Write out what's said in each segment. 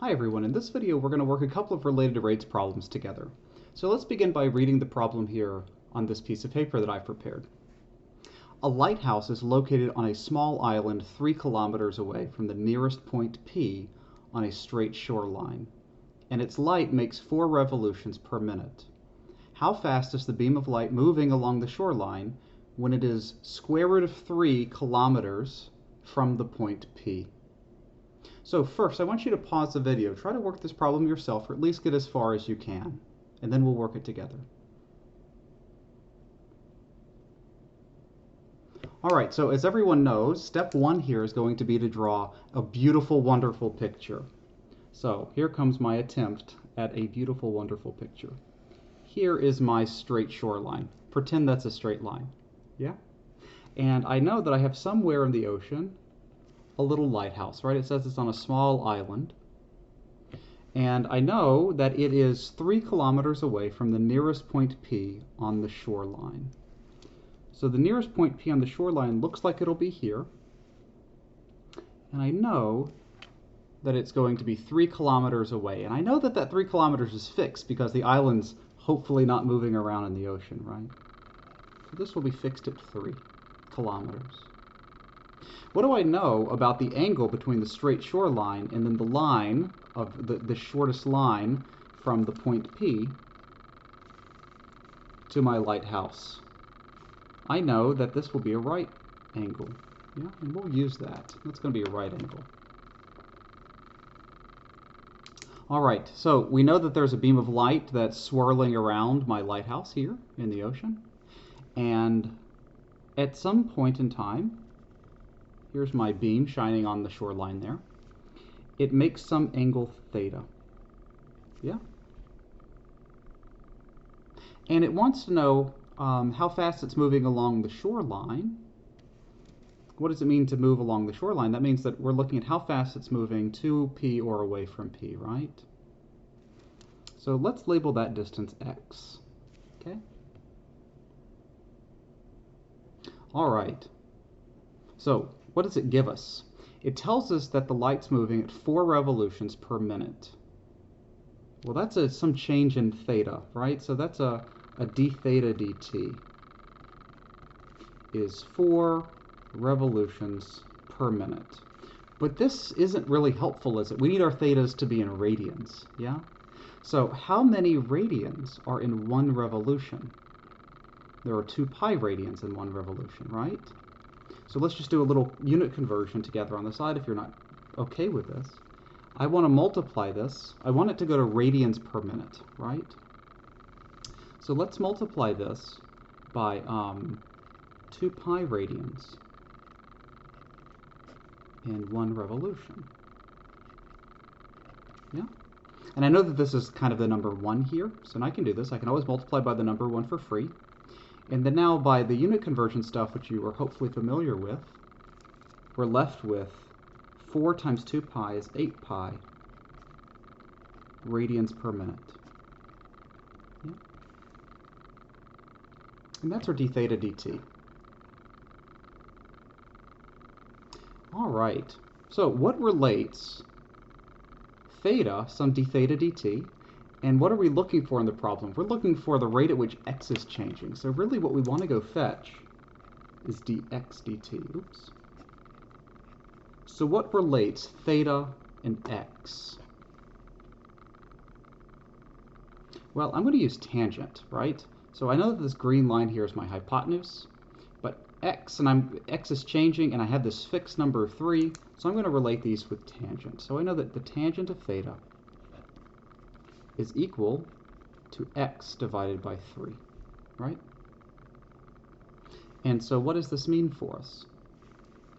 Hi everyone, in this video we're going to work a couple of related rates problems together. So let's begin by reading the problem here on this piece of paper that I've prepared. A lighthouse is located on a small island 3 kilometers away from the nearest point P on a straight shoreline, and its light makes 4 revolutions per minute. How fast is the beam of light moving along the shoreline when it is square root of 3 kilometers from the point P? So first, I want you to pause the video, try to work this problem yourself, or at least get as far as you can, and then we'll work it together. Alright, so as everyone knows, step 1 here is going to be to draw a beautiful, wonderful picture. So here comes my attempt at a beautiful, wonderful picture. Here is my straight shoreline. Pretend that's a straight line. Yeah? And I know that I have somewhere in the ocean a little lighthouse, right? It says it's on a small island. And I know that it is 3 kilometers away from the nearest point P on the shoreline. So the nearest point P on the shoreline looks like it'll be here. And I know that it's going to be 3 kilometers away. And I know that that 3 kilometers is fixed because the island's hopefully not moving around in the ocean, right? So this will be fixed at 3 kilometers. What do I know about the angle between the straight shoreline and then the line of the shortest line from the point P to my lighthouse? I know that this will be a right angle. Yeah, and we'll use that. That's going to be a right angle. Alright, so we know that there's a beam of light that's swirling around my lighthouse here in the ocean. And at some point in time, here's my beam shining on the shoreline there. It makes some angle theta. Yeah? And it wants to know how fast it's moving along the shoreline. What does it mean to move along the shoreline? That means that we're looking at how fast it's moving to P or away from P, right? So let's label that distance x. Okay? All right. So what does it give us? It tells us that the light's moving at 4 revolutions per minute. Well, that's some change in theta, right? So that's a d theta dt is 4 revolutions per minute. But this isn't really helpful, is it? We need our thetas to be in radians, yeah? So how many radians are in 1 revolution? There are 2 pi radians in 1 revolution, right? So let's just do a little unit conversion together on the side if you're not okay with this. I want to multiply this. I want it to go to radians per minute, right? So let's multiply this by 2 pi radians in 1 revolution. Yeah? And I know that this is kind of the number 1 here, so now I can do this. I can always multiply by the number 1 for free. And then now by the unit conversion stuff, which you are hopefully familiar with, we're left with 4 times 2 pi is 8 pi radians per minute. Yeah. And that's our d theta dt. All right, so what relates theta, some d theta dt, and what are we looking for in the problem? We're looking for the rate at which x is changing. So really what we want to go fetch is dx dt. Oops. So what relates theta and x? Well, I'm going to use tangent, right? So I know that this green line here is my hypotenuse, but x is changing, and I have this fixed number of 3, so I'm going to relate these with tangent. So I know that the tangent of theta is equal to x divided by 3, right? And so what does this mean for us?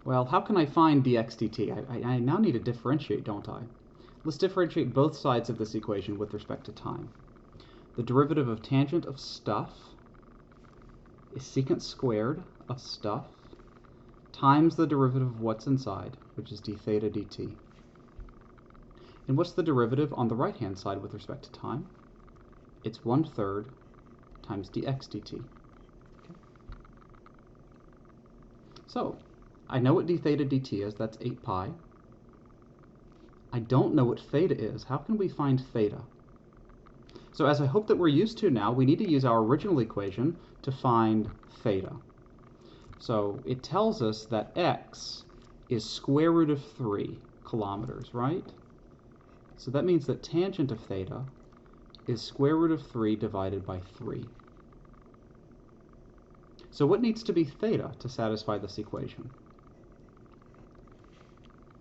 Well, how can I find dx dt? I now need to differentiate, don't I? Let's differentiate both sides of this equation with respect to time. The derivative of tangent of stuff is secant squared of stuff times the derivative of what's inside, which is d theta dt. And what's the derivative on the right-hand side with respect to time? It's 1/3 times dx dt. Okay. So I know what d theta dt is. That's 8 pi. I don't know what theta is. How can we find theta? So as I hope that we're used to now, we need to use our original equation to find theta. So it tells us that x is square root of 3 kilometers, right? So that means that tangent of theta is square root of 3 divided by 3. So what needs to be theta to satisfy this equation?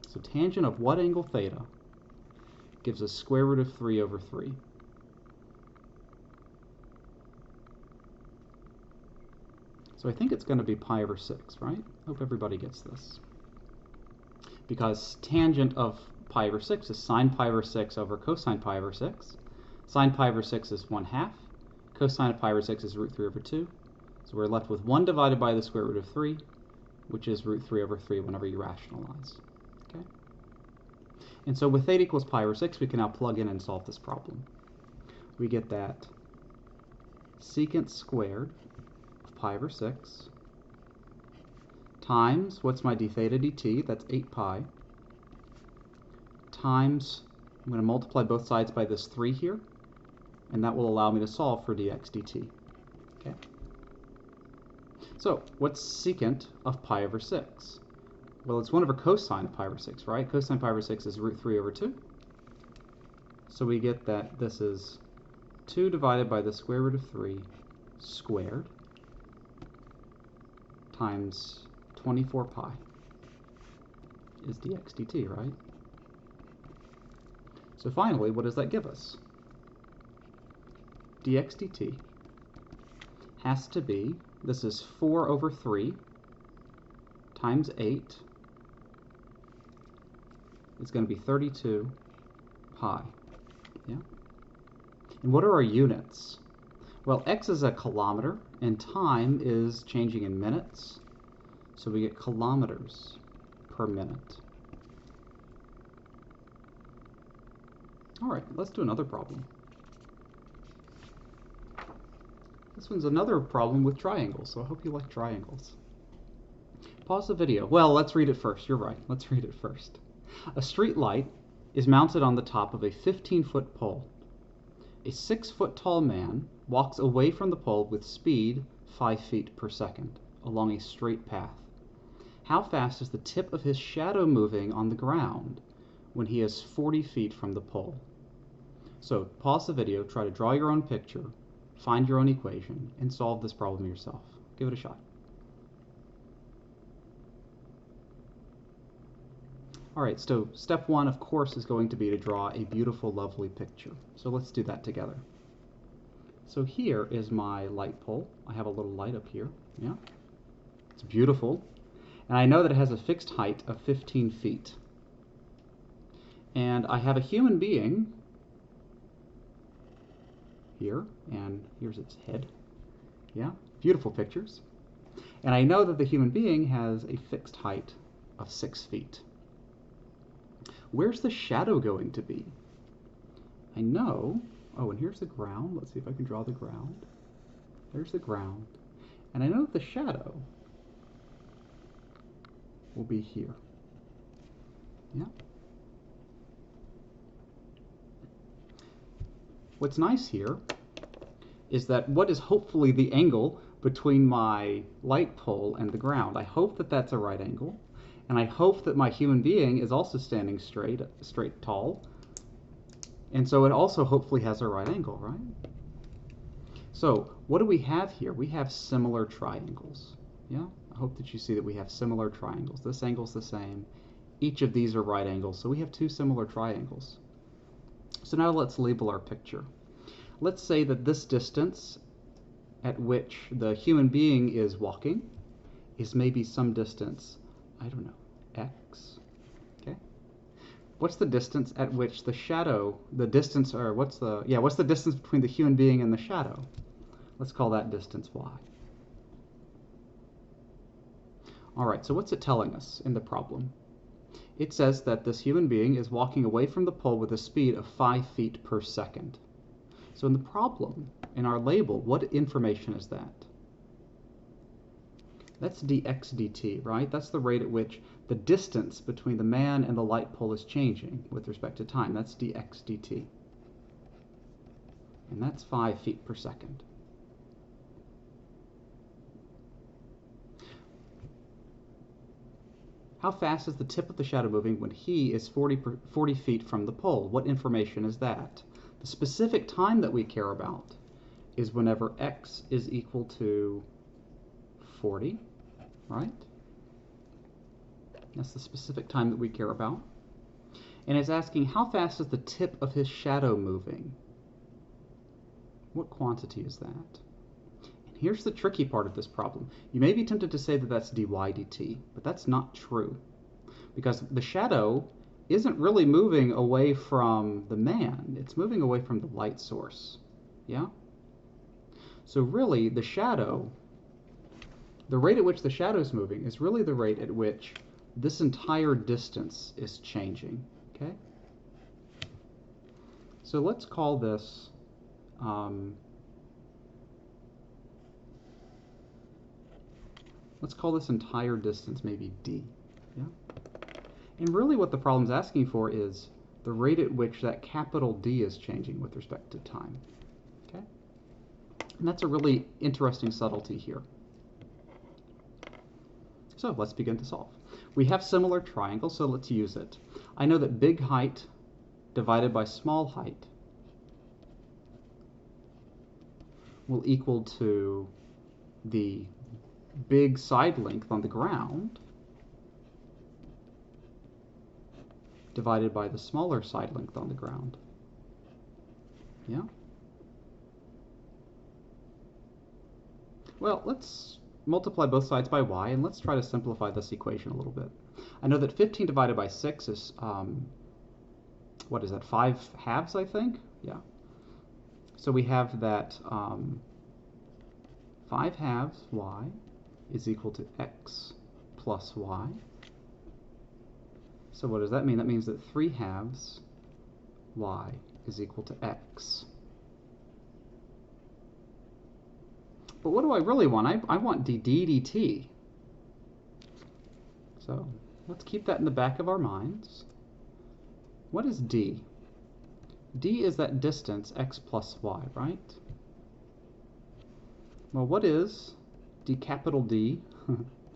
So tangent of what angle theta gives us square root of 3 over 3? So I think it's going to be pi over 6, right? Hope everybody gets this. Because tangent of pi over 6 is sine pi over 6 over cosine pi over 6. Sine pi over 6 is 1/2. Cosine of pi over 6 is root 3 over 2. So we're left with 1 divided by the square root of 3, which is root 3 over 3 whenever you rationalize. Okay? And so with theta equals pi over 6, we can now plug in and solve this problem. We get that secant squared of pi over 6 times, what's my d theta dt? That's 8 pi, times, I'm going to multiply both sides by this 3 here, and that will allow me to solve for dx dt. Okay? So, what's secant of pi over 6? Well, it's 1 over cosine of pi over 6, right? Cosine pi over 6 is root 3 over 2. So we get that this is 2 divided by the square root of 3 squared times 24 pi is dx dt, right? So finally, what does that give us? Dx dt has to be, this is 4 over 3 times 8 is going to be 32 pi. Yeah? And what are our units? Well, x is a kilometer, and time is changing in minutes. So we get kilometers per minute. All right, let's do another problem. This one's another problem with triangles, so I hope you like triangles. Pause the video. Well, let's read it first. You're right. Let's read it first. A street light is mounted on the top of a 15-foot pole. A 6-foot tall man walks away from the pole with speed 5 feet per second along a straight path. How fast is the tip of his shadow moving on the ground when he is 40 feet from the pole? So pause the video, try to draw your own picture, find your own equation, and solve this problem yourself. Give it a shot. Alright, so step 1, of course, is going to be to draw a beautiful, lovely picture. So let's do that together. So here is my light pole. I have a little light up here. Yeah, it's beautiful. And I know that it has a fixed height of 15 feet. And I have a human being here, and here's its head. Yeah, beautiful pictures. And I know that the human being has a fixed height of 6 feet. Where's the shadow going to be? I know, oh, and here's the ground. Let's see if I can draw the ground. There's the ground. And I know that the shadow will be here. Yeah. What's nice here is that what is hopefully the angle between my light pole and the ground. I hope that that's a right angle, and I hope that my human being is also standing straight tall, and so it also hopefully has a right angle, right? So what do we have here? We have similar triangles. Yeah, I hope that you see that we have similar triangles. This angle's the same. Each of these are right angles, so we have two similar triangles. So now let's label our picture. Let's say that this distance at which the human being is walking is maybe some distance, I don't know, x, okay? What's the distance at which the shadow, the distance, or what's the distance between the human being and the shadow? Let's call that distance y. All right, so what's it telling us in the problem? It says that this human being is walking away from the pole with a speed of 5 feet per second. So in the problem, in our label, what information is that? That's dx dt, right? That's the rate at which the distance between the man and the light pole is changing with respect to time. That's dx dt. And that's 5 feet per second. How fast is the tip of the shadow moving when he is 40 feet from the pole? What information is that? The specific time that we care about is whenever x is equal to 40, right? That's the specific time that we care about. And it's asking how fast is the tip of his shadow moving? What quantity is that? And here's the tricky part of this problem. You may be tempted to say that that's dy dt, but that's not true. Because the shadow isn't really moving away from the man. It's moving away from the light source. Yeah? So really, the shadow, the rate at which the shadow is moving is really the rate at which this entire distance is changing. Okay? So let's call this entire distance maybe d. Yeah? And really what the problem's asking for is the rate at which that capital D is changing with respect to time. Okay? And that's a really interesting subtlety here. So let's begin to solve. We have similar triangles, so let's use it. I know that big height divided by small height will equal to the big side length on the ground divided by the smaller side length on the ground. Yeah? Well, let's multiply both sides by y, and let's try to simplify this equation a little bit. I know that 15 divided by 6 is, what is that, 5 halves, I think? Yeah. So we have that 5 halves y is equal to x plus y. So what does that mean? That means that 3 halves y is equal to x. But what do I really want? I want d dt. So let's keep that in the back of our minds. What is d? D is that distance, x plus y, right? Well, what is d capital D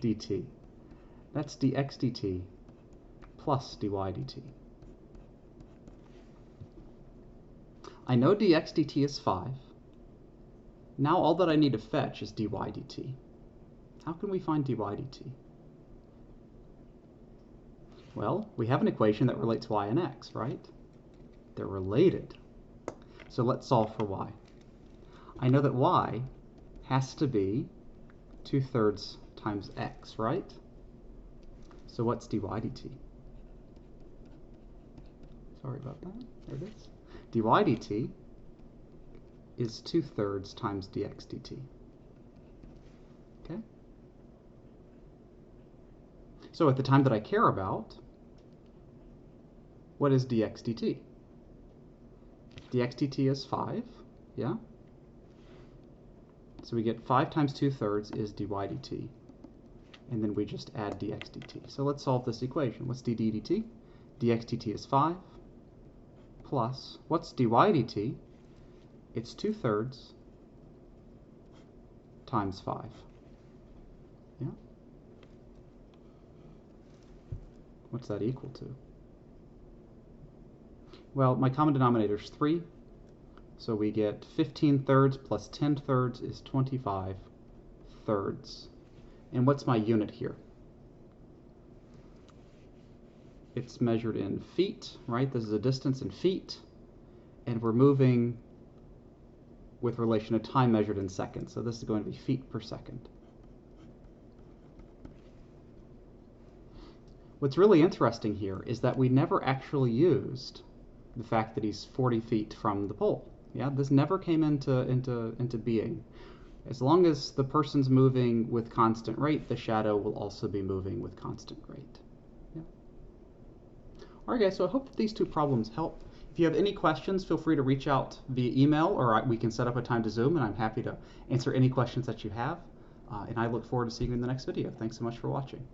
dt? That's dx dt plus dy dt. I know dx dt is 5. Now all that I need to fetch is dy dt. How can we find dy dt? Well, we have an equation that relates y and x, right? They're related. So let's solve for y. I know that y has to be 2/3 times x, right? So what's dy dt? Sorry about that. There it is. dy dt is 2/3 times dx dt. Okay? So at the time that I care about, what is dx dt? dx dt is 5, yeah? So we get 5 times 2/3 is dy dt. And then we just add dx dt. So let's solve this equation. What's d dt? dx dt is 5 plus, what's dy dt? It's 2/3 times 5. Yeah? What's that equal to? Well, my common denominator is 3, so we get 15/3 plus 10/3 is 25/3. And what's my unit here? It's measured in feet, right? This is a distance in feet, and we're moving with relation to time measured in seconds. So this is going to be feet per second. What's really interesting here is that we never actually used the fact that he's 40 feet from the pole. Yeah, this never came into being. As long as the person's moving with constant rate, the shadow will also be moving with constant rate. Yeah. All right, guys, so I hope that these two problems help. If you have any questions, feel free to reach out via email, or we can set up a time to Zoom, and I'm happy to answer any questions that you have. And I look forward to seeing you in the next video. Thanks so much for watching.